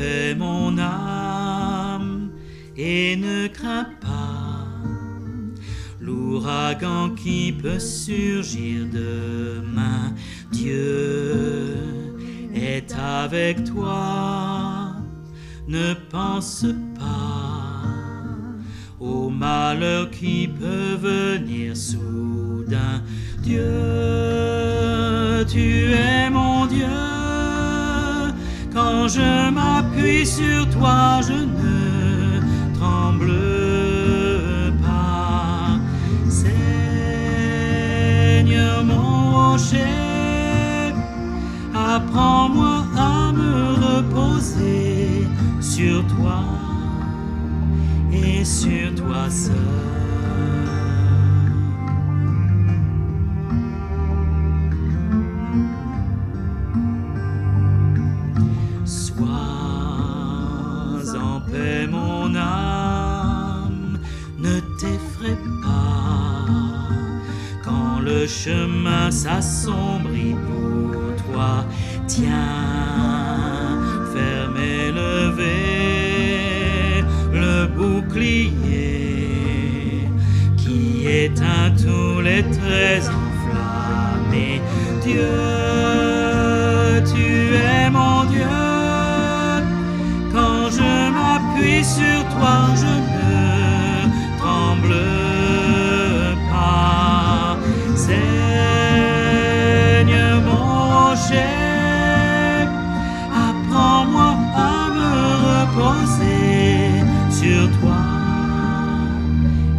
paix mon âme et ne crains pas l'ouragan qui peut surgir demain. Dieu est avec toi, ne pense pas au malheur qui peut venir soudain. Dieu, tu es mon Dieu, quand je m'appuie sur toi, je ne tremble pas. Seigneur mon rocher, apprends-moi à me reposer sur toi et sur toi seul. Sois en paix mon âme, ne t'effraie pas quand le chemin s'assombrit pour toi. Tiens, ferme et levé le bouclier qui éteint tous les traits enflammés. Dieu, tu es mon Dieu, quand je m'appuie sur toi, je ne tremble pas. Seigneur mon rocher, apprends-moi à me reposer sur toi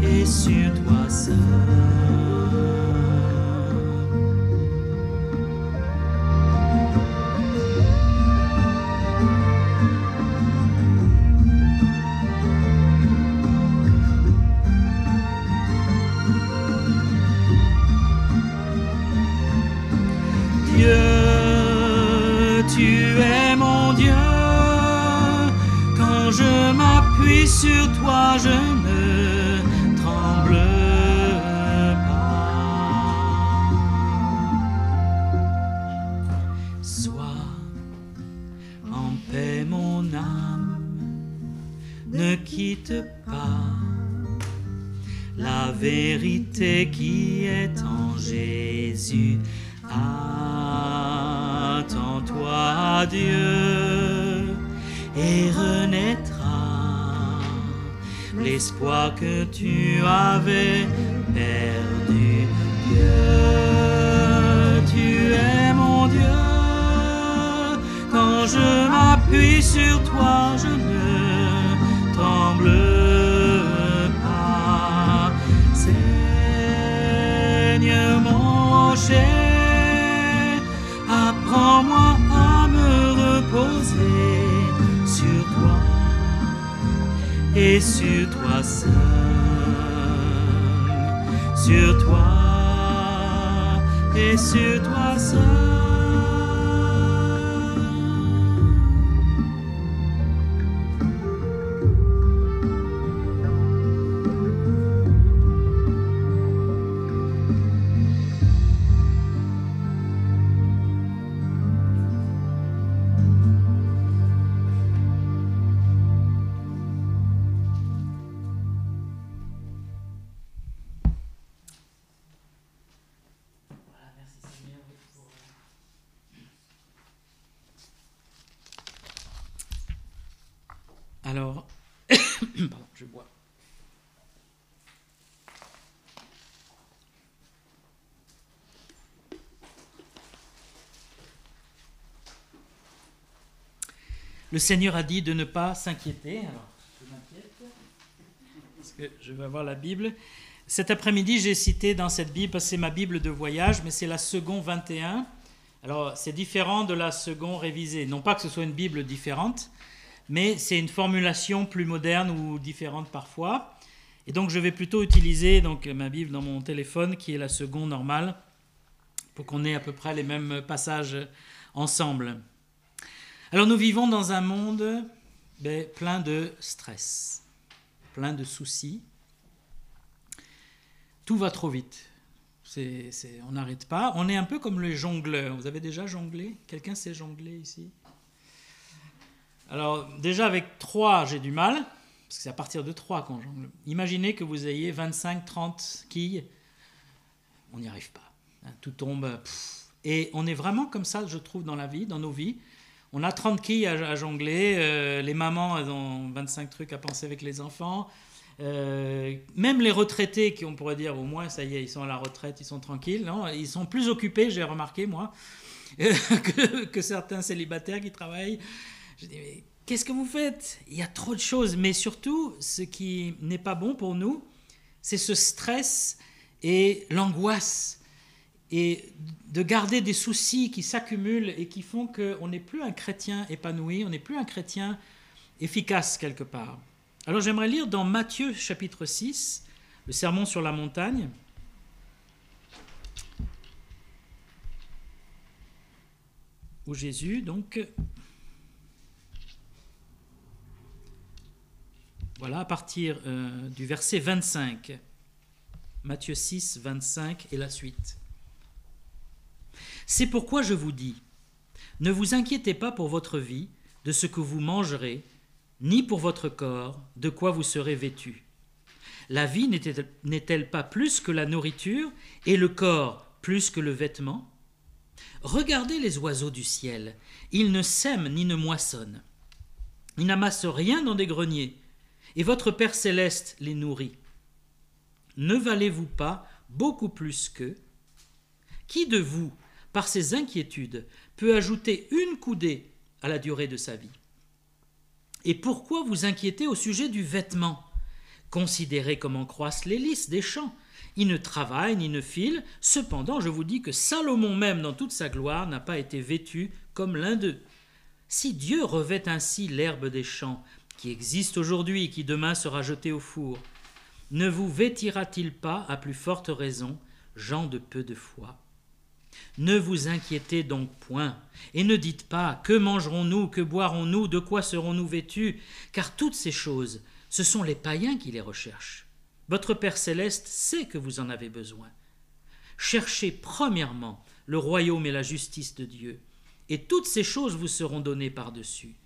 et sur toi seul. Dieu, tu es mon Dieu, quand je m'appuie sur toi, je ne tremble pas. Sois en paix mon âme, ne quitte pas la vérité qui est en Jésus. Attends-toi à Dieu et renaîtra l'espoir que tu avais perdu. Dieu, tu es mon Dieu, quand je m'appuie sur toi, je ne tremble pas. Seigneur mon rocher, apprends-moi à me reposer sur toi et sur toi seul, sur toi et sur toi seul. Alors, pardon, je bois. Le Seigneur a dit de ne pas s'inquiéter. Alors, je m'inquiète parce que je vais avoir la Bible. Cet après-midi, j'ai cité dans cette Bible, parce que c'est ma Bible de voyage, mais c'est la seconde 21. Alors, c'est différent de la seconde révisée. Non pas que ce soit une Bible différente, mais c'est une formulation plus moderne ou différente parfois. Et donc, je vais plutôt utiliser donc, ma Bible dans mon téléphone, qui est la seconde normale, pour qu'on ait à peu près les mêmes passages ensemble. Alors, nous vivons dans un monde plein de stress, plein de soucis. Tout va trop vite. On n'arrête pas. On est un peu comme les jongleurs. Vous avez déjà jonglé ? Quelqu'un sait jongler ici ? Alors déjà avec 3, j'ai du mal, parce que c'est à partir de 3 qu'on jongle. Imaginez que vous ayez 25, 30 quilles, on n'y arrive pas. Tout tombe. Et on est vraiment comme ça, je trouve, dans la vie, dans nos vies. On a 30 quilles à jongler, les mamans, elles ont 25 trucs à penser avec les enfants. Même les retraités, qui on pourrait dire, au moins, ça y est, ils sont à la retraite, ils sont tranquilles. Non, ils sont plus occupés, j'ai remarqué, moi, que certains célibataires qui travaillent. Je dis, mais qu'est-ce que vous faites? Il y a trop de choses. Mais surtout, ce qui n'est pas bon pour nous, c'est ce stress et l'angoisse. Et de garder des soucis qui s'accumulent et qui font qu'on n'est plus un chrétien épanoui, on n'est plus un chrétien efficace quelque part. Alors j'aimerais lire dans Matthieu chapitre 6, le sermon sur la montagne. Où Jésus, donc, voilà, à partir du verset 25, Matthieu 6, 25 et la suite. C'est pourquoi je vous dis, ne vous inquiétez pas pour votre vie, de ce que vous mangerez, ni pour votre corps, de quoi vous serez vêtus. La vie n'est-elle pas plus que la nourriture, et le corps plus que le vêtement? Regardez les oiseaux du ciel, ils ne sèment ni ne moissonnent. Ils n'amassent rien dans des greniers, et votre Père céleste les nourrit. Ne valez-vous pas beaucoup plus qu'eux? Qui de vous, par ses inquiétudes, peut ajouter une coudée à la durée de sa vie? Et pourquoi vous inquiétez au sujet du vêtement? Considérez comment croissent les lys des champs. Ils ne travaillent ni ne filent. Cependant, je vous dis que Salomon même, dans toute sa gloire, n'a pas été vêtu comme l'un d'eux. Si Dieu revêt ainsi l'herbe des champs, qui existe aujourd'hui et qui demain sera jetée au four, ne vous vêtira-t-il pas à plus forte raison, gens de peu de foi? Ne vous inquiétez donc point, et ne dites pas « Que mangerons-nous, que boirons-nous, de quoi serons-nous vêtus ?» Car toutes ces choses, ce sont les païens qui les recherchent. Votre Père céleste sait que vous en avez besoin. Cherchez premièrement le royaume et la justice de Dieu, et toutes ces choses vous seront données par-dessus.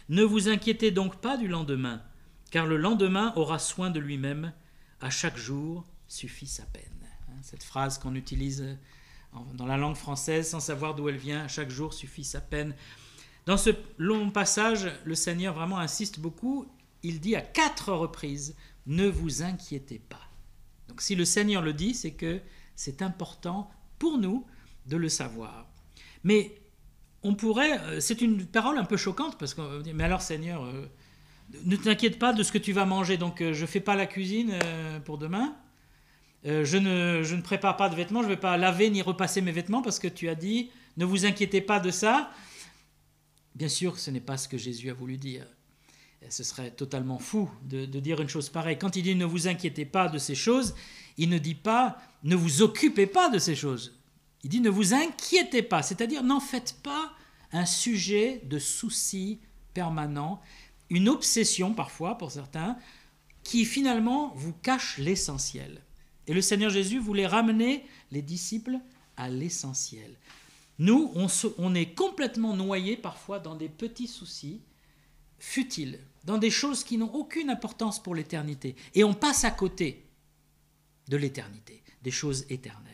Ne vous inquiétez donc pas du lendemain, car le lendemain aura soin de lui-même. À chaque jour suffit sa peine. Cette phrase qu'on utilise dans la langue française sans savoir d'où elle vient, à chaque jour suffit sa peine. Dans ce long passage, le Seigneur vraiment insiste beaucoup. Il dit à 4 reprises, ne vous inquiétez pas. Donc si le Seigneur le dit, c'est que c'est important pour nous de le savoir. Mais on pourrait, c'est une parole un peu choquante, parce qu'on dit, mais alors Seigneur, ne t'inquiète pas de ce que tu vas manger, donc je ne fais pas la cuisine pour demain. Je ne prépare pas de vêtements, je ne vais pas laver ni repasser mes vêtements parce que tu as dit, ne vous inquiétez pas de ça. Bien sûr, ce n'est pas ce que Jésus a voulu dire. Ce serait totalement fou de dire une chose pareille. Quand il dit ne vous inquiétez pas de ces choses, il ne dit pas ne vous occupez pas de ces choses. Il dit ne vous inquiétez pas, c'est-à-dire n'en faites pas un sujet de souci permanent, une obsession parfois pour certains, qui finalement vous cache l'essentiel. Et le Seigneur Jésus voulait ramener les disciples à l'essentiel. Nous, on est complètement noyés parfois dans des petits soucis futiles, dans des choses qui n'ont aucune importance pour l'éternité. Et on passe à côté de l'éternité, des choses éternelles.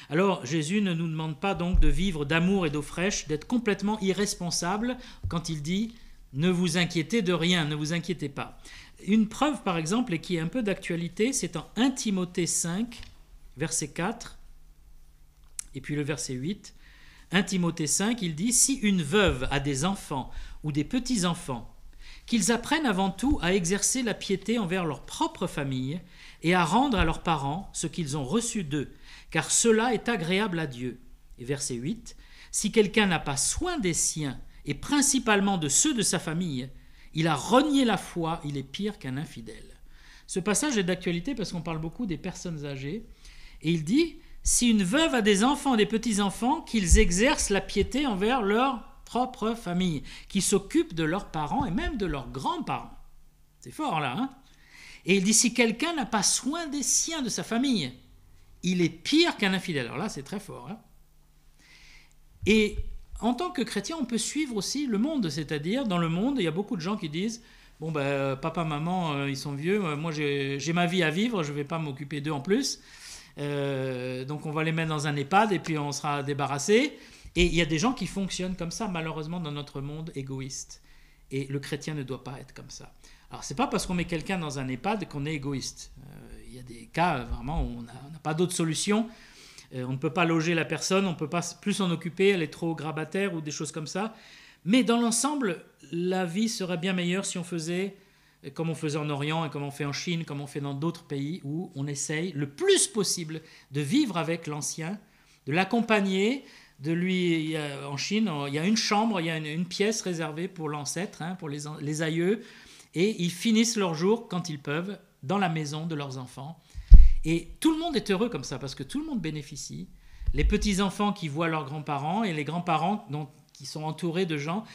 Alors Jésus ne nous demande pas donc de vivre d'amour et d'eau fraîche, d'être complètement irresponsable quand il dit « ne vous inquiétez de rien, ne vous inquiétez pas ». Une preuve, par exemple, et qui est un peu d'actualité, c'est en 1 Timothée 5, verset 4, et puis le verset 8. 1 Timothée 5, il dit « Si une veuve a des enfants ou des petits-enfants, qu'ils apprennent avant tout à exercer la piété envers leur propre famille et à rendre à leurs parents ce qu'ils ont reçu d'eux, car cela est agréable à Dieu. » Et verset 8, « Si quelqu'un n'a pas soin des siens, et principalement de ceux de sa famille, il a renié la foi, il est pire qu'un infidèle. » Ce passage est d'actualité parce qu'on parle beaucoup des personnes âgées. Et il dit, si une veuve a des enfants, des petits-enfants, qu'ils exercent la piété envers leur propre famille, qui s'occupent de leurs parents et même de leurs grands-parents. C'est fort là, hein? Et il dit, si quelqu'un n'a pas soin des siens, de sa famille, il est pire qu'un infidèle. Alors là, c'est très fort. Hein? Et en tant que chrétien, on peut suivre aussi le monde, c'est-à-dire dans le monde, il y a beaucoup de gens qui disent bon ben papa, maman, ils sont vieux, moi j'ai ma vie à vivre, je ne vais pas m'occuper d'eux en plus, donc on va les mettre dans un EHPAD et puis on sera débarrassé. Et il y a des gens qui fonctionnent comme ça, malheureusement, dans notre monde égoïste. Et le chrétien ne doit pas être comme ça. Alors c'est pas parce qu'on met quelqu'un dans un EHPAD qu'on est égoïste. Il y a des cas vraiment où on n'a pas d'autre solution. On ne peut pas loger la personne, on ne peut pas plus s'en occuper, elle est trop grabataire ou des choses comme ça. Mais dans l'ensemble, la vie serait bien meilleure si on faisait comme on faisait en Orient et comme on fait en Chine, comme on fait dans d'autres pays où on essaye le plus possible de vivre avec l'ancien, de l'accompagner, de lui. En Chine, il y a une chambre, il y a une pièce réservée pour l'ancêtre, pour les aïeux, et ils finissent leur jour quand ils peuvent dans la maison de leurs enfants. Et tout le monde est heureux comme ça, parce que tout le monde bénéficie. Les petits-enfants qui voient leurs grands-parents et les grands-parents qui sont entourés de gens.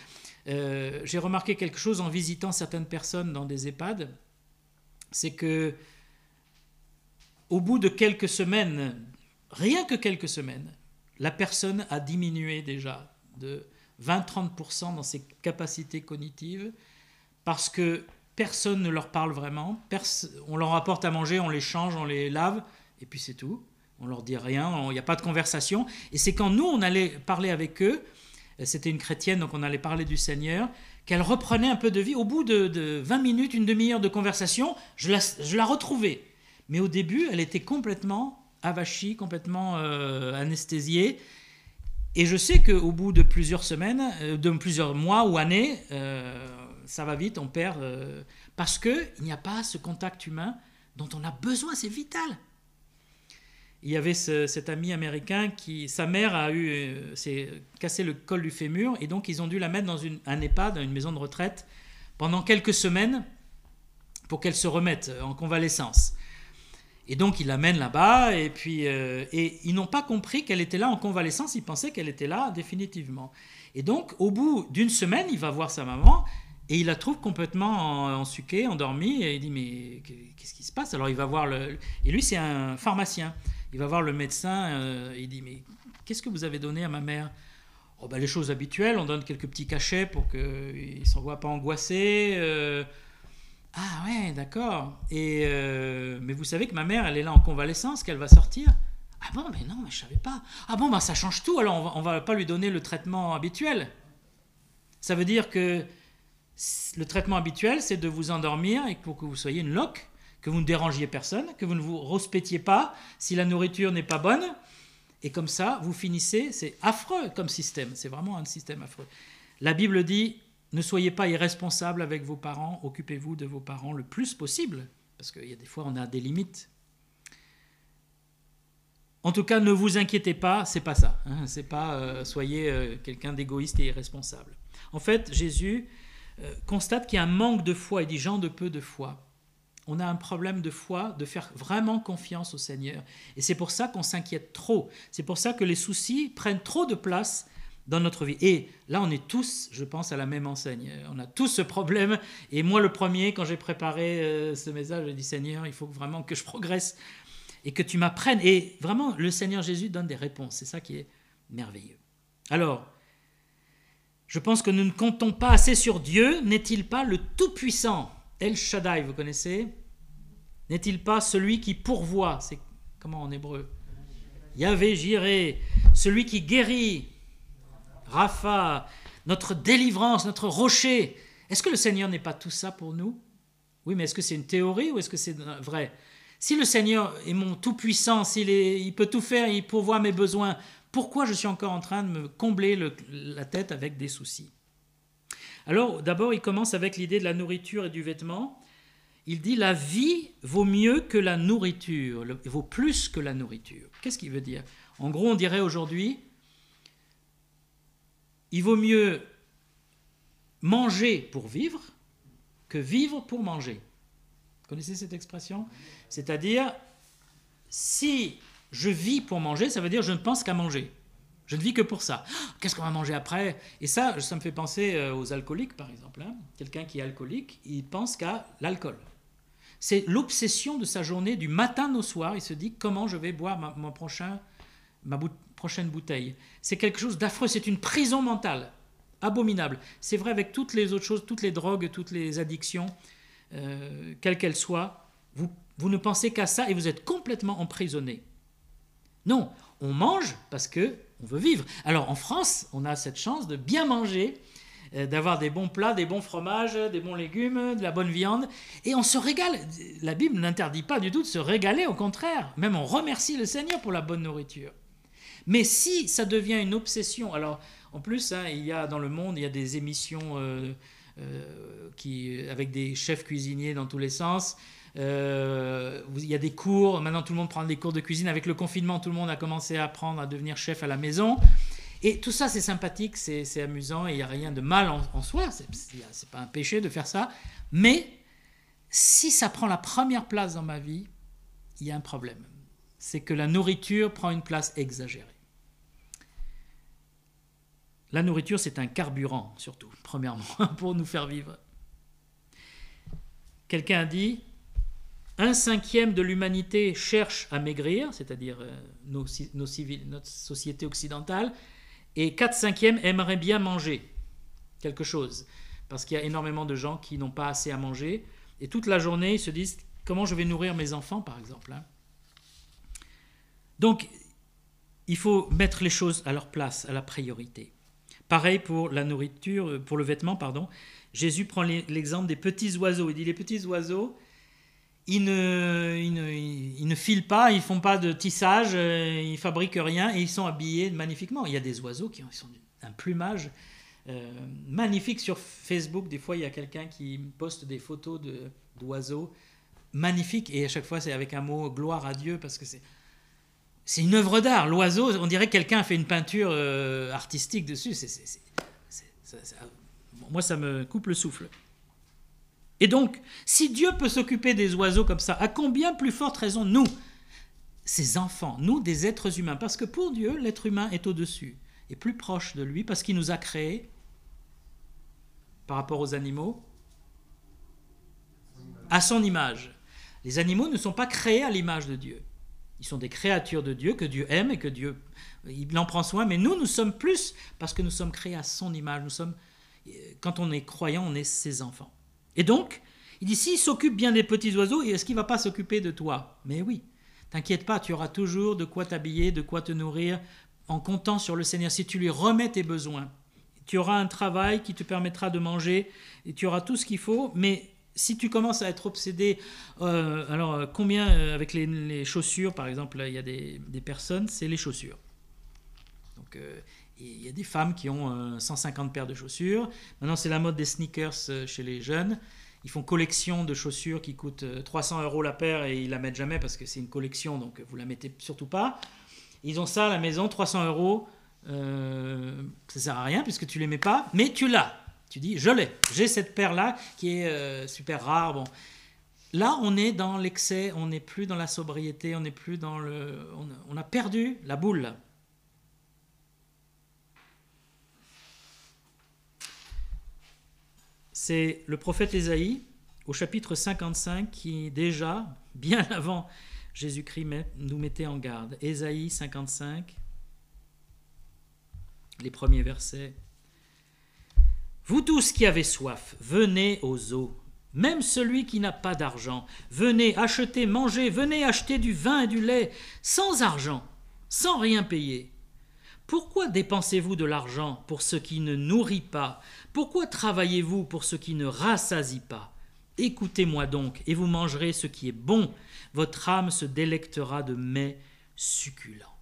J'ai remarqué quelque chose en visitant certaines personnes dans des EHPAD, c'est que au bout de quelques semaines, rien que quelques semaines, la personne a diminué déjà de 20-30% dans ses capacités cognitives, parce que personne ne leur parle vraiment, on leur apporte à manger, on les change, on les lave, et puis c'est tout. On leur dit rien, il n'y a pas de conversation. Et c'est quand nous, on allait parler avec eux, c'était une chrétienne, donc on allait parler du Seigneur, qu'elle reprenait un peu de vie. Au bout de 20 minutes, une demi-heure de conversation, je la retrouvais. Mais au début, elle était complètement avachie, complètement anesthésiée. Et je sais qu'au bout de plusieurs semaines, de plusieurs mois ou années, ça va vite, on perd, parce qu'il n'y a pas ce contact humain dont on a besoin, c'est vital. Il y avait cet ami américain sa mère s'est cassé le col du fémur, et donc ils ont dû la mettre dans un EHPAD, une maison de retraite, pendant quelques semaines pour qu'elle se remette en convalescence. Et donc ils l'amènent là-bas, et puis et ils n'ont pas compris qu'elle était là en convalescence, ils pensaient qu'elle était là définitivement. Et donc au bout d'une semaine, il va voir sa maman, et il la trouve complètement ensuquée, endormie, et il dit mais qu'est-ce qui se passe? Alors il va voir et lui c'est un pharmacien. Il va voir le médecin, il dit mais qu'est-ce que vous avez donné à ma mère? Oh ben les choses habituelles, on donne quelques petits cachets pour qu'il ne s'en voit pas angoissé. Ah ouais, d'accord. Mais vous savez que ma mère, elle est là en convalescence, qu'elle va sortir? Ah bon, mais non, mais je savais pas. Ah bon, ben ça change tout, alors on va pas lui donner le traitement habituel. Ça veut dire que le traitement habituel, c'est de vous endormir et pour que vous soyez une loque, que vous ne dérangiez personne, que vous ne vous rouspétiez pas si la nourriture n'est pas bonne. Et comme ça, vous finissez, c'est affreux comme système, c'est vraiment un système affreux. La Bible dit, ne soyez pas irresponsables avec vos parents, occupez-vous de vos parents le plus possible, parce qu'il y a des fois, on a des limites. En tout cas, ne vous inquiétez pas, c'est pas ça. C'est pas soyez quelqu'un d'égoïste et irresponsable. En fait, Jésus constate qu'il y a un manque de foi, il dit, gens de peu de foi. On a un problème de foi, de faire vraiment confiance au Seigneur. Et c'est pour ça qu'on s'inquiète trop. C'est pour ça que les soucis prennent trop de place dans notre vie. Et là, on est tous, je pense, à la même enseigne. On a tous ce problème. Et moi, le premier, quand j'ai préparé ce message, j'ai dit, Seigneur, il faut vraiment que je progresse et que tu m'apprennes. Et vraiment, le Seigneur Jésus donne des réponses. C'est ça qui est merveilleux. Alors, je pense que nous ne comptons pas assez sur Dieu. N'est-il pas le Tout-Puissant? El Shaddai, vous connaissez? N'est-il pas celui qui pourvoit? C'est comment en hébreu? Yahvé Jiré, celui qui guérit, Rapha, notre délivrance, notre rocher. Est-ce que le Seigneur n'est pas tout ça pour nous? Oui, mais est-ce que c'est une théorie ou est-ce que c'est vrai? Si le Seigneur est mon tout-puissant, il peut tout faire, il pourvoit mes besoins, pourquoi je suis encore en train de me combler la tête avec des soucis? Alors, d'abord, il commence avec l'idée de la nourriture et du vêtement. Il dit, la vie vaut mieux que la nourriture, vaut plus que la nourriture. Qu'est-ce qu'il veut dire? En gros, on dirait aujourd'hui, il vaut mieux manger pour vivre que vivre pour manger. Vous connaissez cette expression? C'est-à-dire, si je vis pour manger, ça veut dire que je ne pense qu'à manger. Je ne vis que pour ça. Qu'est-ce qu'on va manger après? Et ça me fait penser aux alcooliques, par exemple. Quelqu'un qui est alcoolique, il pense qu'à l'alcool. C'est l'obsession de sa journée, du matin au soir. Il se dit, comment je vais boire ma prochaine bouteille. C'est quelque chose d'affreux, c'est une prison mentale, abominable. C'est vrai avec toutes les autres choses, toutes les drogues, toutes les addictions, quelles qu'elles soient. Vous ne pensez qu'à ça et vous êtes complètement emprisonné. Non, on mange parce qu'on veut vivre. Alors en France, on a cette chance de bien manger, d'avoir des bons plats, des bons fromages, des bons légumes, de la bonne viande, et on se régale. La Bible n'interdit pas du tout de se régaler, au contraire. Même on remercie le Seigneur pour la bonne nourriture. Mais si ça devient une obsession, alors en plus, il y a dans le monde, il y a des émissions avec des chefs cuisiniers dans tous les sens. Il y a des cours, maintenant tout le monde prend des cours de cuisine. Avec le confinement, tout le monde a commencé à apprendre à devenir chef à la maison. Et tout ça, c'est sympathique, c'est amusant, et il n'y a rien de mal en soi, c'est pas un péché de faire ça. Mais si ça prend la première place dans ma vie, il y a un problème. C'est que la nourriture prend une place exagérée. La nourriture, c'est un carburant, surtout, premièrement, pour nous faire vivre. Quelqu'un a dit, 1/5 de l'humanité cherche à maigrir, c'est-à-dire notre société occidentale, et 4/5 aimeraient bien manger quelque chose, parce qu'il y a énormément de gens qui n'ont pas assez à manger, et toute la journée, ils se disent « Comment je vais nourrir mes enfants ?» par exemple. Donc, il faut mettre les choses à leur place, à la priorité. Pareil pour la nourriture, pour le vêtement, pardon. Jésus prend l'exemple des petits oiseaux. Il dit « Les petits oiseaux, ils ne filent pas, ils ne font pas de tissage, ils ne fabriquent rien et ils sont habillés magnifiquement. » Il y a des oiseaux qui ont un plumage magnifique sur Facebook. Des fois, il y a quelqu'un qui poste des photos d'oiseaux magnifiques et à chaque fois, c'est avec un mot « gloire à Dieu » parce que c'est une œuvre d'art. L'oiseau, on dirait que quelqu'un a fait une peinture artistique dessus. Moi, ça me coupe le souffle. Et donc, si Dieu peut s'occuper des oiseaux comme ça, à combien plus forte raison nous, ses enfants, nous des êtres humains, parce que pour Dieu, l'être humain est au-dessus, est plus proche de lui, parce qu'il nous a créés, par rapport aux animaux, à son image. Les animaux ne sont pas créés à l'image de Dieu. Ils sont des créatures de Dieu, que Dieu aime et que Dieu il en prend soin, mais nous sommes plus, parce que nous sommes créés à son image. Quand on est croyant, on est ses enfants. Et donc, il dit, s'il s'occupe bien des petits oiseaux, est-ce qu'il ne va pas s'occuper de toi? Mais oui, t'inquiète pas, tu auras toujours de quoi t'habiller, de quoi te nourrir, en comptant sur le Seigneur. Si tu lui remets tes besoins, tu auras un travail qui te permettra de manger, et tu auras tout ce qu'il faut, mais si tu commences à être obsédé, alors combien, avec les chaussures, par exemple, il y a des personnes, c'est les chaussures. Donc, il y a des femmes qui ont 150 paires de chaussures. Maintenant, c'est la mode des sneakers chez les jeunes. Ils font collection de chaussures qui coûtent 300 € la paire et ils ne la mettent jamais parce que c'est une collection, donc vous ne la mettez surtout pas. Ils ont ça à la maison, 300 €. Ça ne sert à rien puisque tu ne les mets pas, mais tu l'as. Tu dis, j'ai cette paire-là qui est super rare. Bon. Là, on est dans l'excès, on n'est plus dans la sobriété, on n'est plus dans on a perdu la boule. C'est le prophète Ésaïe, au chapitre 55, qui déjà, bien avant Jésus-Christ, nous mettait en garde. Ésaïe 55, les premiers versets. « Vous tous qui avez soif, venez aux eaux, même celui qui n'a pas d'argent. Venez acheter, manger, venez acheter du vin et du lait, sans argent, sans rien payer. Pourquoi dépensez-vous de l'argent pour ce qui ne nourrit pas? Pourquoi travaillez-vous pour ce qui ne rassasie pas? Écoutez-moi donc, et vous mangerez ce qui est bon. Votre âme se délectera de mets succulents. »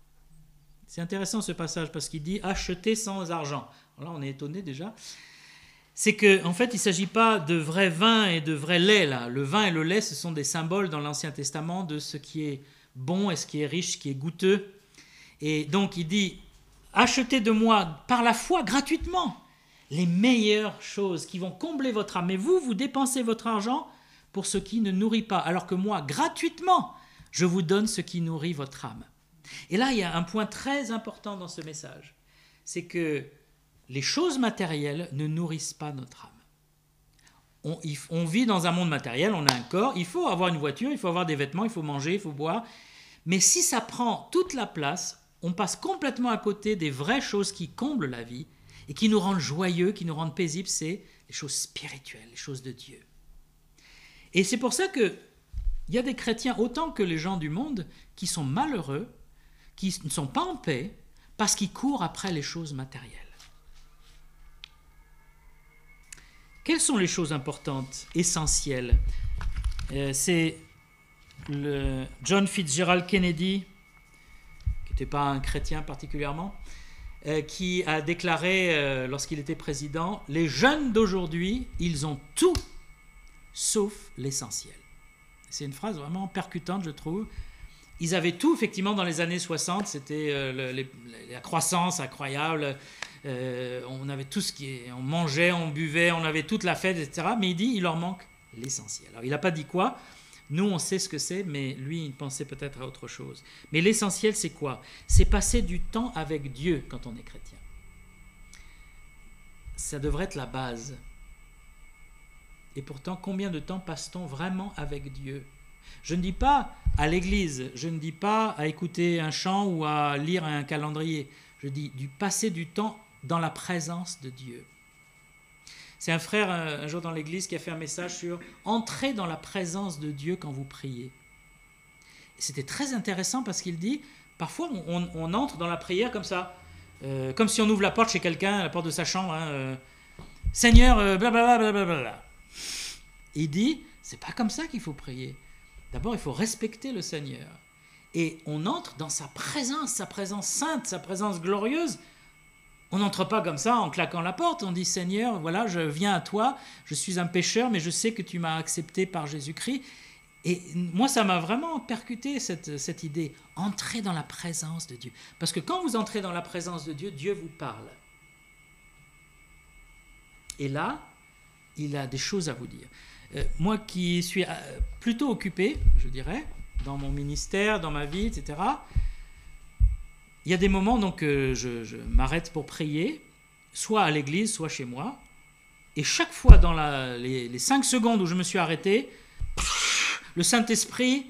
C'est intéressant ce passage parce qu'il dit « acheter sans argent ». Alors là, on est étonné déjà. C'est qu'en fait, il ne s'agit pas de vrai vin et de vrai lait. Là. Le vin et le lait, ce sont des symboles dans l'Ancien Testament de ce qui est bon et ce qui est riche, ce qui est goûteux. Et donc, il dit « achetez de moi par la foi gratuitement les meilleures choses qui vont combler votre âme. Mais vous dépensez votre argent pour ce qui ne nourrit pas, alors que moi, gratuitement, je vous donne ce qui nourrit votre âme. » Et là, il y a un point très important dans ce message. C'est que les choses matérielles ne nourrissent pas notre âme. On vit dans un monde matériel, on a un corps, il faut avoir une voiture, il faut avoir des vêtements, il faut manger, il faut boire. Mais si ça prend toute la place, on passe complètement à côté des vraies choses qui comblent la vie et qui nous rendent joyeux, qui nous rendent paisibles, c'est les choses spirituelles, les choses de Dieu. Et c'est pour ça qu'il y a des chrétiens, autant que les gens du monde, qui sont malheureux, qui ne sont pas en paix, parce qu'ils courent après les choses matérielles. Quelles sont les choses importantes, essentielles ? C'est le John Fitzgerald Kennedy, qui n'était pas un chrétien particulièrement, qui a déclaré lorsqu'il était président, « Les jeunes d'aujourd'hui, ils ont tout sauf l'essentiel ». C'est une phrase vraiment percutante, je trouve. Ils avaient tout, effectivement, dans les années 60, c'était la croissance incroyable, on avait tout on mangeait, on buvait, on avait toute la fête, etc. Mais il dit, il leur manque l'essentiel. Alors, il n'a pas dit quoi. Nous, on sait ce que c'est, mais lui, il pensait peut-être à autre chose. Mais l'essentiel, c'est quoi ? C'est passer du temps avec Dieu quand on est chrétien. Ça devrait être la base. Et pourtant, combien de temps passe-t-on vraiment avec Dieu ? Je ne dis pas à l'église, je ne dis pas à écouter un chant ou à lire un calendrier. Je dis passer du temps dans la présence de Dieu. C'est un frère un jour dans l'église qui a fait un message sur « Entrez dans la présence de Dieu quand vous priez ». Et c'était très intéressant parce qu'il dit, parfois on entre dans la prière comme ça, comme si on ouvre la porte chez quelqu'un, la porte de sa chambre, « Seigneur, blablabla, blablabla ». Il dit, c'est pas comme ça qu'il faut prier. D'abord, il faut respecter le Seigneur. Et on entre dans sa présence sainte, sa présence glorieuse. On n'entre pas comme ça en claquant la porte. On dit, Seigneur, voilà, je viens à toi, je suis un pécheur, mais je sais que tu m'as accepté par Jésus-Christ. Et moi, ça m'a vraiment percuté cette idée. Entrez dans la présence de Dieu. Parce que quand vous entrez dans la présence de Dieu, Dieu vous parle. Et là, il a des choses à vous dire. Moi qui suis plutôt occupé, je dirais, dans mon ministère, dans ma vie, etc., il y a des moments donc, je m'arrête pour prier, soit à l'église, soit chez moi, et chaque fois dans les 5 secondes où je me suis arrêté, le Saint-Esprit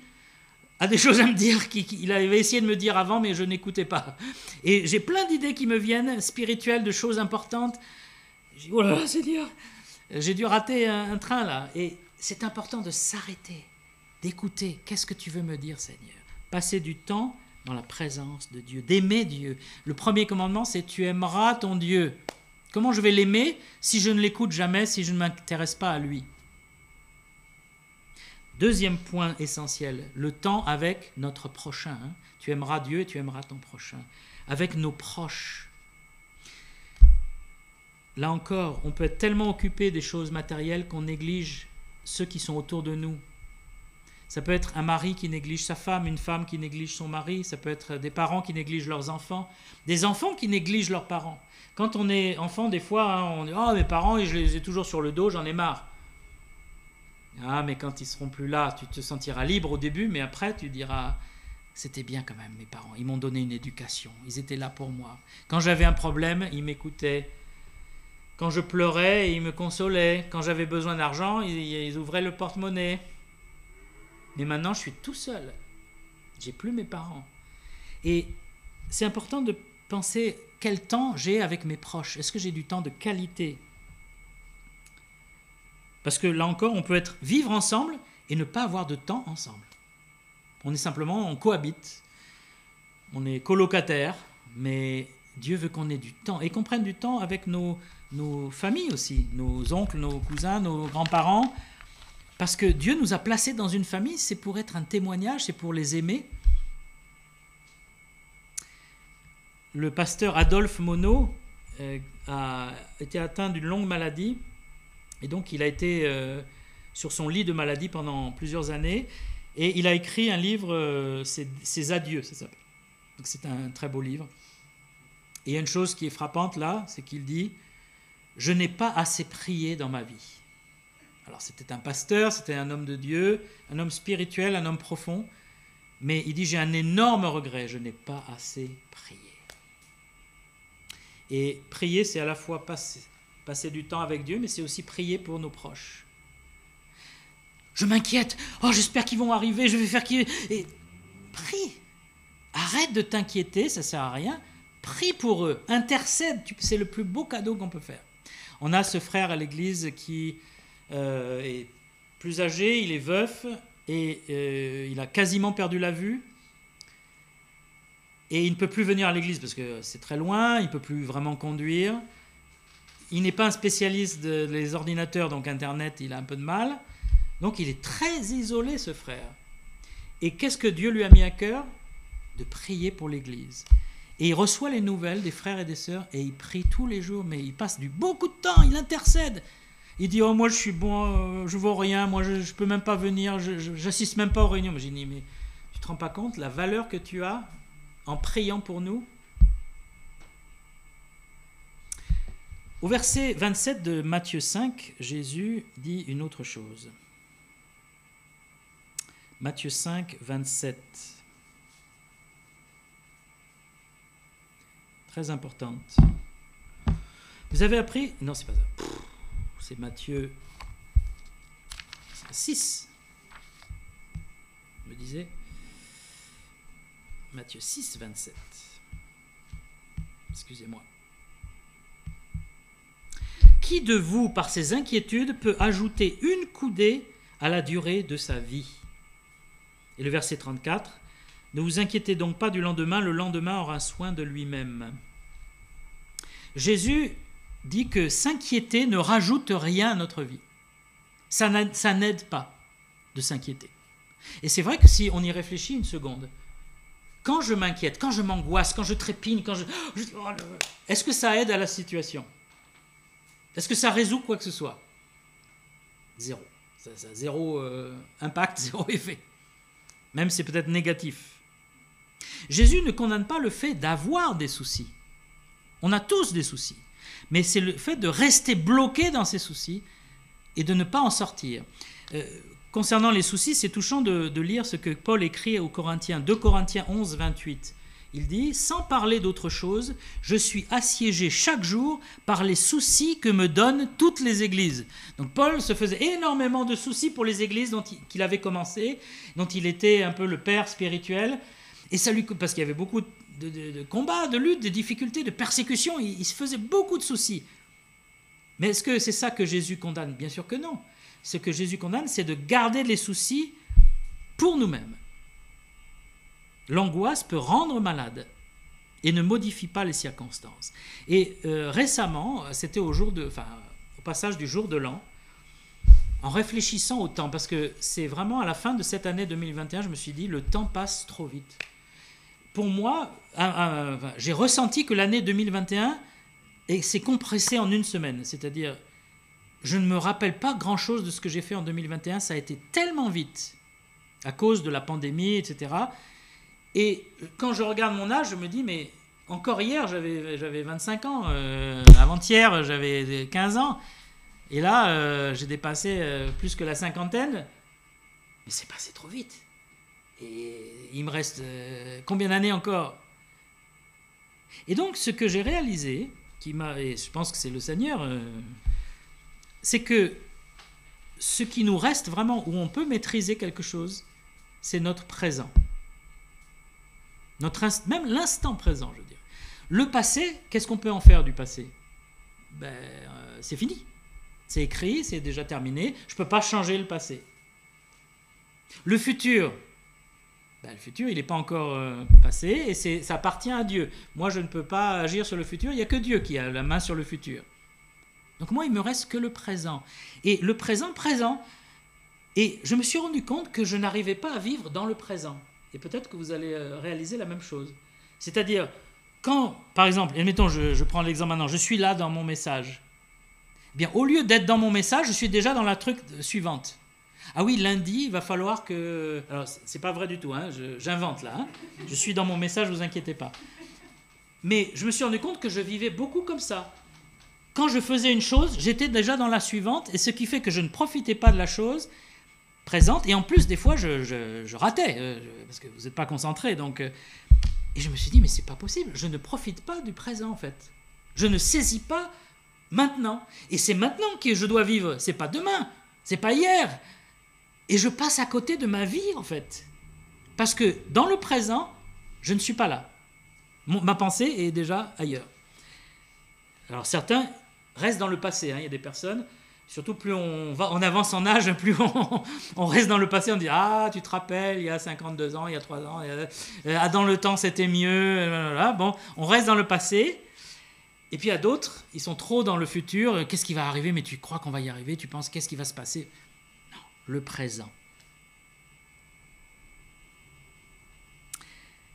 a des choses à me dire qu'il avait essayé de me dire avant, mais je n'écoutais pas. Et j'ai plein d'idées qui me viennent, spirituelles, de choses importantes. Je dis, oh là là, Seigneur, j'ai dû rater un train là. Et c'est important de s'arrêter, d'écouter. Qu'est-ce que tu veux me dire, Seigneur ? Passer du temps dans la présence de Dieu, d'aimer Dieu. Le premier commandement, c'est tu aimeras ton Dieu. Comment je vais l'aimer si je ne l'écoute jamais, si je ne m'intéresse pas à lui ? Deuxième point essentiel, le temps avec notre prochain. Tu aimeras Dieu et tu aimeras ton prochain. Avec nos proches. Là encore, on peut être tellement occupé des choses matérielles qu'on néglige ceux qui sont autour de nous. Ça peut être un mari qui néglige sa femme, une femme qui néglige son mari, ça peut être des parents qui négligent leurs enfants, des enfants qui négligent leurs parents. Quand on est enfant, des fois, on dit « Oh, mes parents, je les ai toujours sur le dos, j'en ai marre. » Ah, mais quand ils seront plus là, tu te sentiras libre au début, mais après, tu diras « C'était bien quand même, mes parents, ils m'ont donné une éducation, ils étaient là pour moi. Quand j'avais un problème, ils m'écoutaient. Quand je pleurais, ils me consolaient. Quand j'avais besoin d'argent, ils ouvraient le porte-monnaie. Mais maintenant, je suis tout seul. J'ai plus mes parents. Et c'est important de penser quel temps j'ai avec mes proches. Est-ce que j'ai du temps de qualité ? Parce que là encore, on peut vivre ensemble et ne pas avoir de temps ensemble. On cohabite, on est colocataires, mais Dieu veut qu'on ait du temps et qu'on prenne du temps avec nos familles aussi, nos oncles, nos cousins, nos grands-parents, parce que Dieu nous a placés dans une famille, c'est pour être un témoignage, c'est pour les aimer. Le pasteur Adolphe Monod a été atteint d'une longue maladie, et donc il a été sur son lit de maladie pendant plusieurs années, et il a écrit un livre, ses adieux, ça s'appelle. Donc c'est un très beau livre. Et il y a une chose qui est frappante là, c'est qu'il dit « Je n'ai pas assez prié dans ma vie ». Alors c'était un pasteur, c'était un homme de Dieu, un homme spirituel, un homme profond, mais il dit « J'ai un énorme regret, je n'ai pas assez prié ». Et prier, c'est à la fois passer du temps avec Dieu, mais c'est aussi prier pour nos proches. Je m'inquiète, oh j'espère qu'ils vont arriver, je vais faire qu'ils... Et prie. Arrête de t'inquiéter, ça ne sert à rien. Prie pour eux, intercède, c'est le plus beau cadeau qu'on peut faire. On a ce frère à l'église qui est plus âgé, il est veuf et il a quasiment perdu la vue. Et il ne peut plus venir à l'église parce que c'est très loin, il ne peut plus vraiment conduire. Il n'est pas un spécialiste des ordinateurs, donc Internet, il a un peu de mal. Donc il est très isolé, ce frère. Et qu'est-ce que Dieu lui a mis à cœur? De prier pour l'église. Et il reçoit les nouvelles des frères et des sœurs et il prie tous les jours, mais il passe beaucoup de temps, il intercède. Il dit, oh moi je suis bon, je ne vaux rien, moi je ne peux même pas venir, je n'assiste même pas aux réunions. J'ai dit, mais tu ne te rends pas compte la valeur que tu as en priant pour nous? Au verset 27 de Matthieu 5, Jésus dit une autre chose. Matthieu 5, 27. Très importante. Vous avez appris... Non, c'est pas ça. C'est Matthieu 6. Je me disais... Matthieu 6, 27. Excusez-moi. Qui de vous, par ses inquiétudes, peut ajouter une coudée à la durée de sa vie? Et le verset 34, ne vous inquiétez donc pas du lendemain, le lendemain aura soin de lui-même. Jésus dit que s'inquiéter ne rajoute rien à notre vie. Ça n'aide pas de s'inquiéter. Et c'est vrai que si on y réfléchit une seconde, quand je m'inquiète, quand je m'angoisse, quand je trépigne, est-ce que ça aide à la situation? Est-ce que ça résout quoi que ce soit? Zéro. Ça zéro impact, zéro effet. Même c'est peut-être négatif. Jésus ne condamne pas le fait d'avoir des soucis. On a tous des soucis. Mais c'est le fait de rester bloqué dans ces soucis et de ne pas en sortir. Concernant les soucis, c'est touchant de lire ce que Paul écrit aux Corinthiens, 2 Corinthiens 11, 28. Il dit « Sans parler d'autre chose, je suis assiégé chaque jour par les soucis que me donnent toutes les églises. » Donc Paul se faisait énormément de soucis pour les églises qu'il avait commencé, dont il était un peu le père spirituel. Et ça lui, parce qu'il y avait beaucoup de combats, de luttes, de difficultés, de persécutions, il se faisait beaucoup de soucis. Mais est-ce que c'est ça que Jésus condamne? Bien sûr que non. Ce que Jésus condamne, c'est de garder les soucis pour nous-mêmes. L'angoisse peut rendre malade et ne modifie pas les circonstances. Et récemment, c'était au passage du jour de l'an, en réfléchissant au temps, parce que c'est vraiment à la fin de cette année 2021, je me suis dit, le temps passe trop vite. Pour moi, j'ai ressenti que l'année 2021 s'est compressée en une semaine, c'est-à-dire, je ne me rappelle pas grand-chose de ce que j'ai fait en 2021, ça a été tellement vite, à cause de la pandémie, etc. Et quand je regarde mon âge, je me dis, mais encore hier, j'avais 25 ans, avant-hier, j'avais 15 ans, et là, j'ai dépassé plus que la cinquantaine, mais c'est passé trop vite. Et il me reste combien d'années encore? Et donc, ce que j'ai réalisé, et je pense que c'est le Seigneur, c'est que ce qui nous reste vraiment, où on peut maîtriser quelque chose, c'est notre présent. Même l'instant présent, je veux dire. Le passé, qu'est-ce qu'on peut en faire du passé? C'est fini. C'est écrit, c'est déjà terminé. Je ne peux pas changer le passé. Le futur, le futur, il n'est pas encore passé et ça appartient à Dieu. Moi, je ne peux pas agir sur le futur. Il n'y a que Dieu qui a la main sur le futur. Donc moi, il ne me reste que le présent. Et le présent. Et je me suis rendu compte que je n'arrivais pas à vivre dans le présent. Et peut-être que vous allez réaliser la même chose. C'est-à-dire, quand, par exemple, admettons, je prends l'exemple maintenant, je suis là dans mon message. Eh bien, au lieu d'être dans mon message, je suis déjà dans la truc suivante. Ah oui, lundi, il va falloir que... Alors, c'est pas vrai du tout, hein, j'invente là. Hein. Je suis dans mon message, ne vous inquiétez pas. Mais je me suis rendu compte que je vivais beaucoup comme ça. Quand je faisais une chose, j'étais déjà dans la suivante, et ce qui fait que je ne profitais pas de la chose présente, et en plus, des fois, je ratais, parce que vous n'êtes pas concentré, donc... Et je me suis dit, mais c'est pas possible, je ne profite pas du présent, en fait. Je ne saisis pas maintenant. Et c'est maintenant que je dois vivre, c'est pas demain, c'est pas hier. Et je passe à côté de ma vie, en fait. Parce que dans le présent, Je ne suis pas là. Ma pensée est déjà ailleurs. Alors certains restent dans le passé. Il y a des personnes, surtout plus on avance en âge, plus on reste dans le passé. On dit « Ah, tu te rappelles, il y a 52 ans, il y a 3 ans, dans le temps c'était mieux. » Bon, on reste dans le passé. Et puis il y a d'autres, ils sont trop dans le futur. Qu'est-ce qui va arriver? Mais tu crois qu'on va y arriver? Tu penses qu'est-ce qui va se passer? Non, le présent.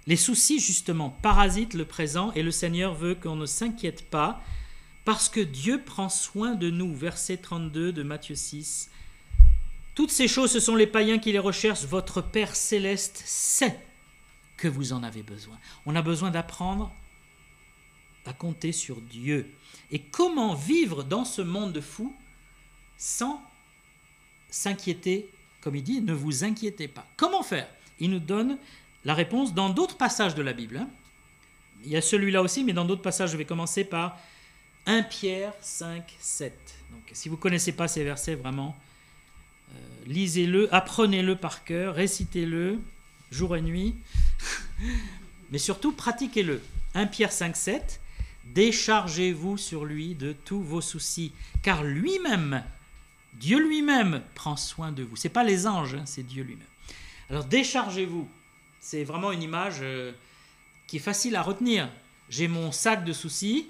Les soucis, justement, parasitent le présent et le Seigneur veut qu'on ne s'inquiète pas parce que Dieu prend soin de nous. Verset 32 de Matthieu 6. Toutes ces choses, ce sont les païens qui les recherchent. Votre Père céleste sait que vous en avez besoin. On a besoin d'apprendre à compter sur Dieu. Et comment vivre dans ce monde de fous sans s'inquiéter, comme il dit, ne vous inquiétez pas. Comment faire? Il nous donne la réponse dans d'autres passages de la Bible. Il y a celui-là aussi, mais dans d'autres passages, je vais commencer par 1 Pierre 5, 7. Donc, si vous ne connaissez pas ces versets, vraiment, lisez-le, apprenez-le par cœur, récitez-le jour et nuit, mais surtout pratiquez-le. 1 Pierre 5, 7. Déchargez-vous sur lui de tous vos soucis, car lui-même, Dieu lui-même prend soin de vous. Ce n'est pas les anges, c'est Dieu lui-même. Alors déchargez-vous, c'est vraiment une image qui est facile à retenir. J'ai mon sac de soucis.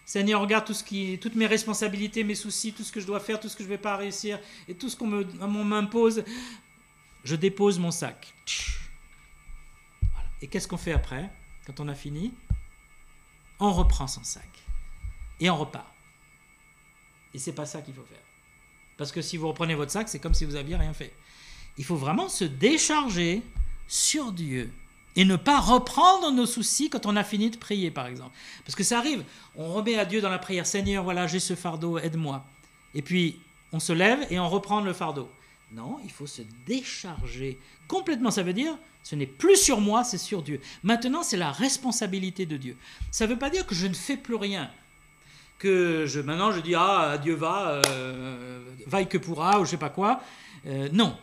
Seigneur, regarde toutes mes responsabilités, mes soucis, tout ce que je dois faire, tout ce que je ne vais pas réussir, et tout ce qu'on m'impose. Je dépose mon sac. Voilà. Et qu'est-ce qu'on fait après, quand on a fini? On reprend son sac et on repart. Et c'est pas ça qu'il faut faire. Parce que si vous reprenez votre sac, c'est comme si vous n'aviez rien fait. Il faut vraiment se décharger sur Dieu et ne pas reprendre nos soucis quand on a fini de prier, par exemple. Parce que ça arrive, on remet à Dieu dans la prière, Seigneur, voilà, j'ai ce fardeau, aide-moi. Et puis, on se lève et on reprend le fardeau. Non, il faut se décharger complètement. Ça veut dire, ce n'est plus sur moi, c'est sur Dieu. Maintenant, c'est la responsabilité de Dieu. Ça ne veut pas dire que je ne fais plus rien. Maintenant, je dis, Dieu va, vaille que pourra, ou je ne sais pas quoi. Non.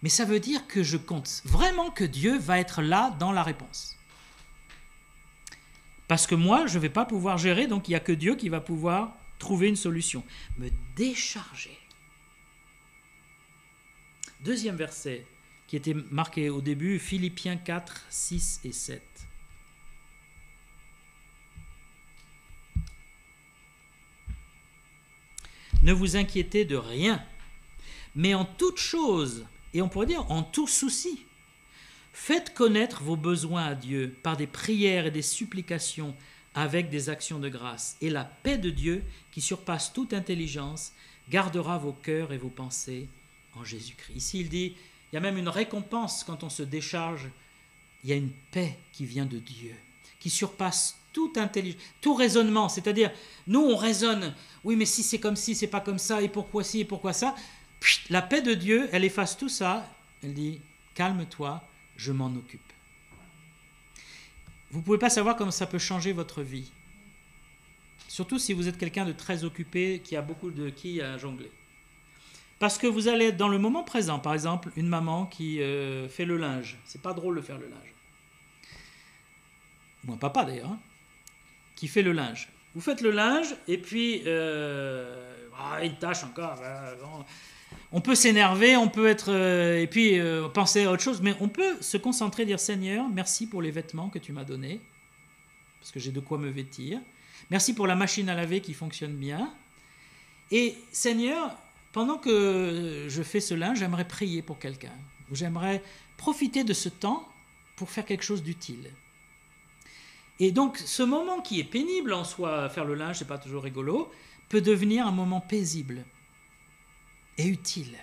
Mais ça veut dire que je compte vraiment que Dieu va être là dans la réponse. Parce que moi, je ne vais pas pouvoir gérer, donc il n'y a que Dieu qui va pouvoir trouver une solution. Me décharger. Deuxième verset qui était marqué au début, Philippiens 4, 6 et 7. Ne vous inquiétez de rien, mais en toute chose, et on pourrait dire en tout souci, faites connaître vos besoins à Dieu par des prières et des supplications avec des actions de grâce. Et la paix de Dieu, qui surpasse toute intelligence, gardera vos cœurs et vos pensées en Jésus-Christ. Ici, il dit, il y a même une récompense quand on se décharge. Il y a une paix qui vient de Dieu, qui surpasse toute intelligence, tout raisonnement. C'est-à-dire, nous, on raisonne, oui, mais si c'est comme ci, c'est pas comme ça, et pourquoi ci, et pourquoi ça. La paix de Dieu, elle efface tout ça. Elle dit, calme-toi, je m'en occupe. Vous ne pouvez pas savoir comment ça peut changer votre vie. Surtout si vous êtes quelqu'un de très occupé, qui a beaucoup de quilles à jongler. Parce que vous allez être dans le moment présent. Par exemple, une maman qui fait le linge. C'est pas drôle de faire le linge. Ou un papa d'ailleurs, hein, qui fait le linge. Vous faites le linge et puis une tâche encore. Bon. On peut s'énerver, on peut être et puis penser à autre chose, mais on peut se concentrer, dire Seigneur, merci pour les vêtements que tu m'as donnés, parce que j'ai de quoi me vêtir. Merci pour la machine à laver qui fonctionne bien. Et Seigneur, pendant que je fais ce linge, j'aimerais prier pour quelqu'un. Ou j'aimerais profiter de ce temps pour faire quelque chose d'utile. Et donc, ce moment qui est pénible en soi, faire le linge, c'est pas toujours rigolo, peut devenir un moment paisible et utile.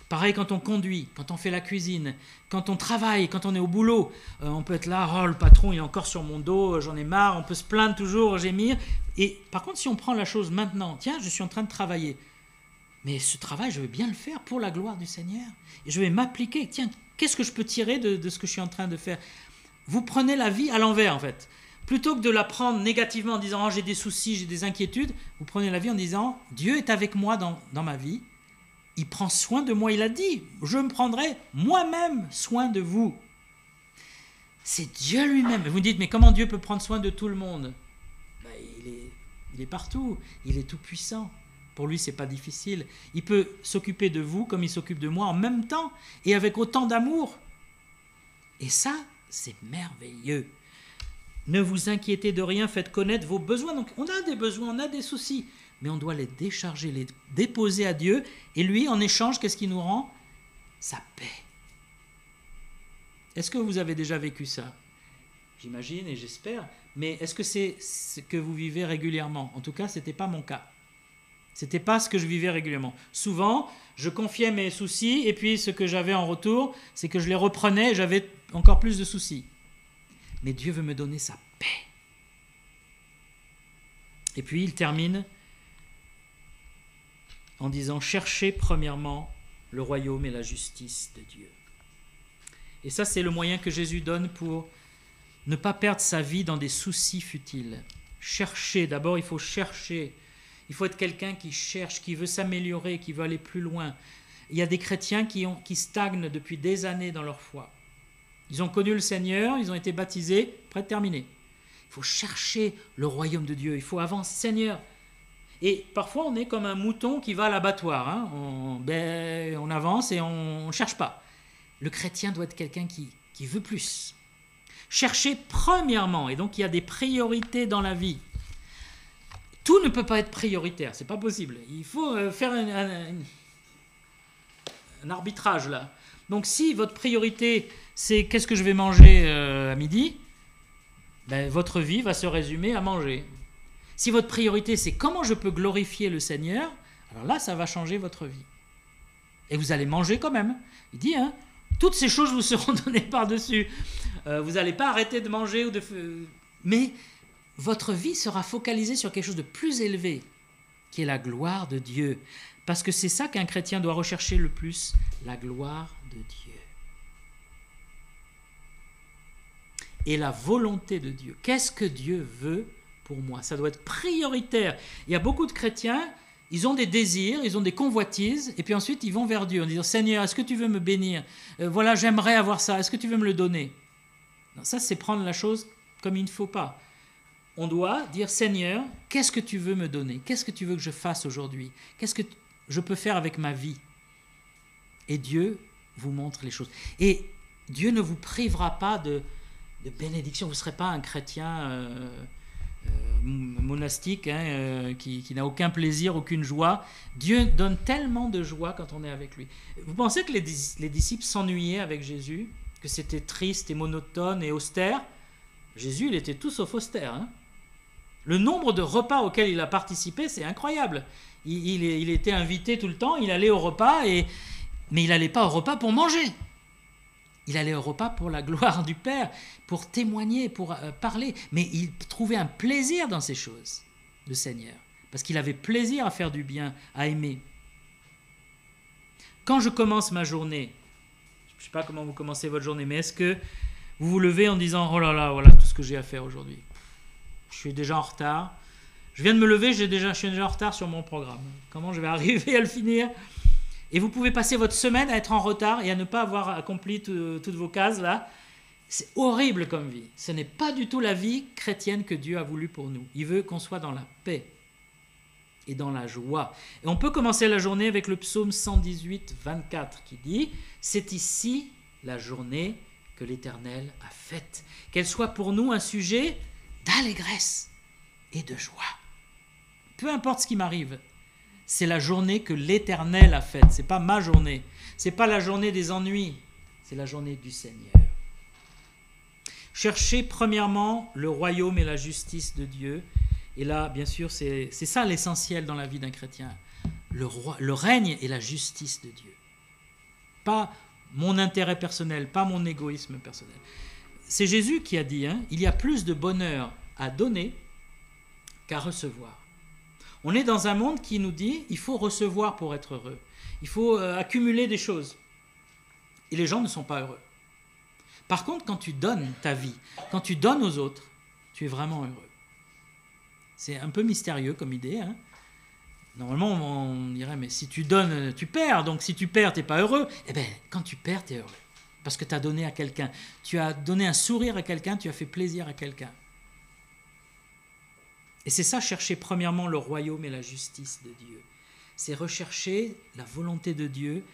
Pareil quand on conduit, quand on fait la cuisine, quand on travaille, quand on est au boulot, on peut être là, oh le patron il est encore sur mon dos, j'en ai marre, on peut se plaindre toujours, gémir. Et par contre, si on prend la chose maintenant, tiens, je suis en train de travailler, mais ce travail, je veux bien le faire pour la gloire du Seigneur. Et je vais m'appliquer, tiens, qu'est-ce que je peux tirer de ce que je suis en train de faire? Vous prenez la vie à l'envers en fait. Plutôt que de la prendre négativement en disant oh, j'ai des soucis, j'ai des inquiétudes, vous prenez la vie en disant Dieu est avec moi dans ma vie, il prend soin de moi, il a dit je me prendrai moi-même soin de vous. C'est Dieu lui-même. Vous me dites, mais comment Dieu peut prendre soin de tout le monde? Ben, il est partout, il est tout puissant. Pour lui, c'est pas difficile. Il peut s'occuper de vous comme il s'occupe de moi en même temps et avec autant d'amour. Et ça, c'est merveilleux. Ne vous inquiétez de rien, faites connaître vos besoins. Donc, on a des besoins, on a des soucis, mais on doit les décharger, les déposer à Dieu. Et lui, en échange, qu'est-ce qu'il nous rend? Sa paix. Est-ce que vous avez déjà vécu ça? J'imagine et j'espère. Mais est-ce que c'est ce que vous vivez régulièrement? En tout cas, ce n'était pas mon cas. Ce n'était pas ce que je vivais régulièrement. Souvent, je confiais mes soucis et puis ce que j'avais en retour, c'est que je les reprenais et j'avais encore plus de soucis. Mais Dieu veut me donner sa paix. Et puis il termine en disant « Cherchez premièrement le royaume et la justice de Dieu ». Et ça, c'est le moyen que Jésus donne pour ne pas perdre sa vie dans des soucis futiles. Chercher, d'abord il faut chercher. Il faut être quelqu'un qui cherche, qui veut s'améliorer, qui veut aller plus loin. Il y a des chrétiens qui stagnent depuis des années dans leur foi. Ils ont connu le Seigneur, ils ont été baptisés, prêt, terminé. Il faut chercher le royaume de Dieu, il faut avancer, Seigneur. Et parfois, on est comme un mouton qui va à l'abattoir. Hein. On avance et on ne cherche pas. Le chrétien doit être quelqu'un qui veut plus. Chercher premièrement, et donc il y a des priorités dans la vie. Tout ne peut pas être prioritaire, c'est pas possible. Il faut faire un arbitrage là. Donc si votre priorité c'est qu'est-ce que je vais manger à midi, ben, votre vie va se résumer à manger. Si votre priorité c'est comment je peux glorifier le Seigneur, alors là ça va changer votre vie. Et vous allez manger quand même. Il dit, hein, toutes ces choses vous seront données par-dessus. Vous n'allez pas arrêter de manger, mais votre vie sera focalisée sur quelque chose de plus élevé, qui est la gloire de Dieu. Parce que c'est ça qu'un chrétien doit rechercher le plus, la gloire de Dieu. Et la volonté de Dieu. Qu'est-ce que Dieu veut pour moi? Ça doit être prioritaire. Il y a beaucoup de chrétiens, ils ont des désirs, ils ont des convoitises, et puis ensuite ils vont vers Dieu en disant « Seigneur, est-ce que tu veux me bénir? Voilà, j'aimerais avoir ça, est-ce que tu veux me le donner ?» Non, ça, c'est prendre la chose comme il ne faut pas. On doit dire « Seigneur, qu'est-ce que tu veux me donner? Qu'est-ce que tu veux que je fasse aujourd'hui? Qu'est-ce que je peux faire avec ma vie ?» Et Dieu vous montre les choses. Et Dieu ne vous privera pas de bénédiction. Vous ne serez pas un chrétien monastique hein, qui n'a aucun plaisir, aucune joie. Dieu donne tellement de joie quand on est avec lui. Vous pensez que les disciples s'ennuyaient avec Jésus, que c'était triste et monotone et austère? Jésus, il était tout sauf austère. Hein. Le nombre de repas auxquels il a participé, c'est incroyable. Il était invité tout le temps, il allait au repas, mais il n'allait pas au repas pour manger. Il allait au repas pour la gloire du Père, pour témoigner, pour parler. Mais il trouvait un plaisir dans ces choses, le Seigneur. Parce qu'il avait plaisir à faire du bien, à aimer. Quand je commence ma journée, je ne sais pas comment vous commencez votre journée, mais est-ce que vous vous levez en disant « Oh là là, voilà tout ce que j'ai à faire aujourd'hui. Je suis déjà en retard. Je viens de me lever, je suis déjà en retard sur mon programme. Comment je vais arriver à le finir ?» Et vous pouvez passer votre semaine à être en retard et à ne pas avoir accompli toutes vos cases là. C'est horrible comme vie. Ce n'est pas du tout la vie chrétienne que Dieu a voulu pour nous. Il veut qu'on soit dans la paix et dans la joie. Et on peut commencer la journée avec le psaume 118, 24 qui dit « C'est ici la journée que l'Éternel a faite. Qu'elle soit pour nous un sujet d'allégresse et de joie. Peu importe ce qui m'arrive. C'est la journée que l'Éternel a faite. Ce n'est pas ma journée. Ce n'est pas la journée des ennuis. C'est la journée du Seigneur. Cherchez premièrement le royaume et la justice de Dieu. Et là, bien sûr, c'est ça l'essentiel dans la vie d'un chrétien. Le règne et la justice de Dieu. Pas mon intérêt personnel, pas mon égoïsme personnel. C'est Jésus qui a dit, hein, il y a plus de bonheur à donner qu'à recevoir. On est dans un monde qui nous dit il faut recevoir pour être heureux. Il faut accumuler des choses. Et les gens ne sont pas heureux. Par contre, quand tu donnes ta vie, quand tu donnes aux autres, tu es vraiment heureux. C'est un peu mystérieux comme idée. Hein. Normalement, on dirait mais si tu donnes, tu perds. Donc si tu perds, tu n'es pas heureux. Eh bien, quand tu perds, tu es heureux. parce que tu as donné à quelqu'un. Tu as donné un sourire à quelqu'un, tu as fait plaisir à quelqu'un. Et c'est ça, chercher premièrement le royaume et la justice de Dieu. C'est rechercher la volonté de Dieu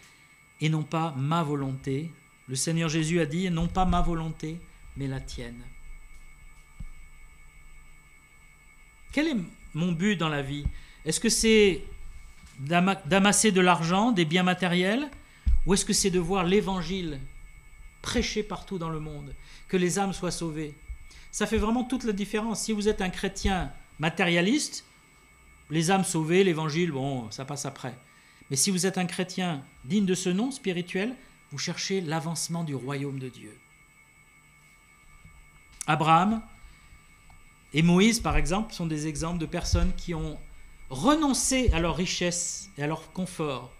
et non pas ma volonté. Le Seigneur Jésus a dit, non pas ma volonté, mais la tienne. Quel est mon but dans la vie? Est-ce que c'est d'amasser de l'argent, des biens matériels, ou est-ce que c'est de voir l'évangile prêché partout dans le monde, que les âmes soient sauvées? Ça fait vraiment toute la différence. Si vous êtes un chrétien matérialiste, les âmes sauvées, l'évangile, bon, ça passe après. Mais si vous êtes un chrétien digne de ce nom spirituel, vous cherchez l'avancement du royaume de Dieu. Abraham et Moïse, par exemple, sont des exemples de personnes qui ont renoncé à leur richesse et à leur confort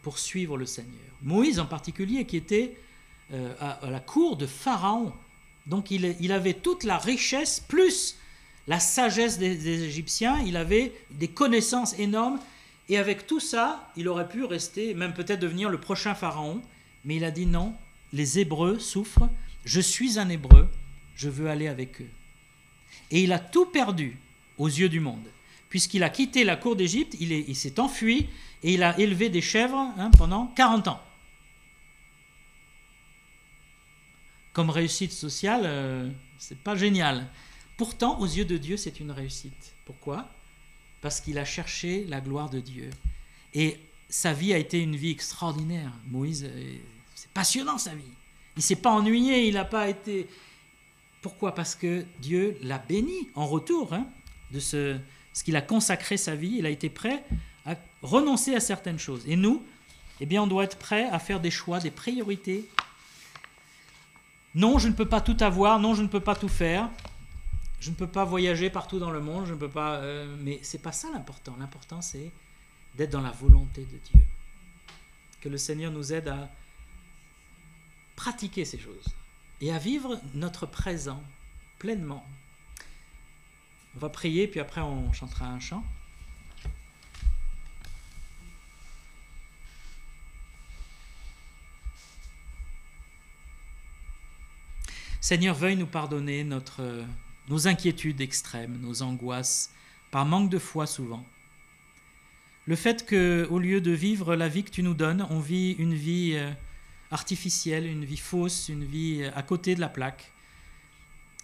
pour suivre le Seigneur. Moïse en particulier, qui était à la cour de Pharaon. Donc il avait toute la richesse, plus la sagesse des Égyptiens, il avait des connaissances énormes, et avec tout ça, il aurait pu rester, même peut-être devenir le prochain Pharaon, mais il a dit non, les Hébreux souffrent, je suis un Hébreu, je veux aller avec eux. Et il a tout perdu aux yeux du monde, puisqu'il a quitté la cour d'Égypte, il s'est enfui, et il a élevé des chèvres pendant 40 ans. Comme réussite sociale, c'est pas génial. Pourtant, aux yeux de Dieu, c'est une réussite. Pourquoi? Parce qu'il a cherché la gloire de Dieu. Et sa vie a été une vie extraordinaire. Moïse, c'est passionnant sa vie. Il ne s'est pas ennuyé, il n'a pas été... Pourquoi? Parce que Dieu l'a béni en retour de ce qu'il a consacré sa vie. Il a été prêt à renoncer à certaines choses. Et nous, eh bien, on doit être prêt à faire des choix, des priorités. Non, je ne peux pas tout avoir. Non, je ne peux pas tout faire. Je ne peux pas voyager partout dans le monde. Je ne peux pas. Mais c'est pas ça l'important. L'important, c'est d'être dans la volonté de Dieu. Que le Seigneur nous aide à pratiquer ces choses et à vivre notre présent pleinement. On va prier, puis après on chantera un chant. Seigneur, veuille nous pardonner nos inquiétudes extrêmes, nos angoisses, par manque de foi souvent. Le fait qu'au lieu de vivre la vie que tu nous donnes, on vit une vie artificielle, une vie fausse, une vie à côté de la plaque.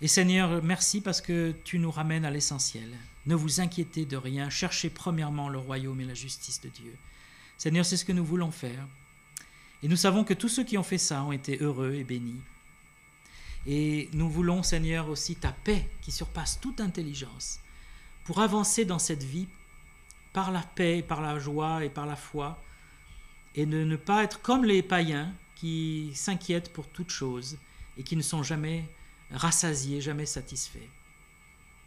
Et Seigneur, merci parce que tu nous ramènes à l'essentiel. Ne vous inquiétez de rien, cherchez premièrement le royaume et la justice de Dieu. Seigneur, c'est ce que nous voulons faire. Et nous savons que tous ceux qui ont fait ça ont été heureux et bénis. Et nous voulons, Seigneur, aussi ta paix qui surpasse toute intelligence pour avancer dans cette vie par la paix, par la joie et par la foi, et de ne pas être comme les païens qui s'inquiètent pour toute chose et qui ne sont jamais rassasiés, jamais satisfaits.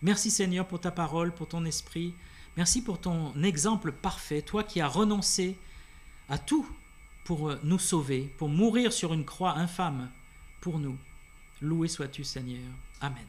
Merci Seigneur pour ta parole, pour ton esprit. Merci pour ton exemple parfait, toi qui as renoncé à tout pour nous sauver, pour mourir sur une croix infâme pour nous. Loué sois-tu Seigneur. Amen.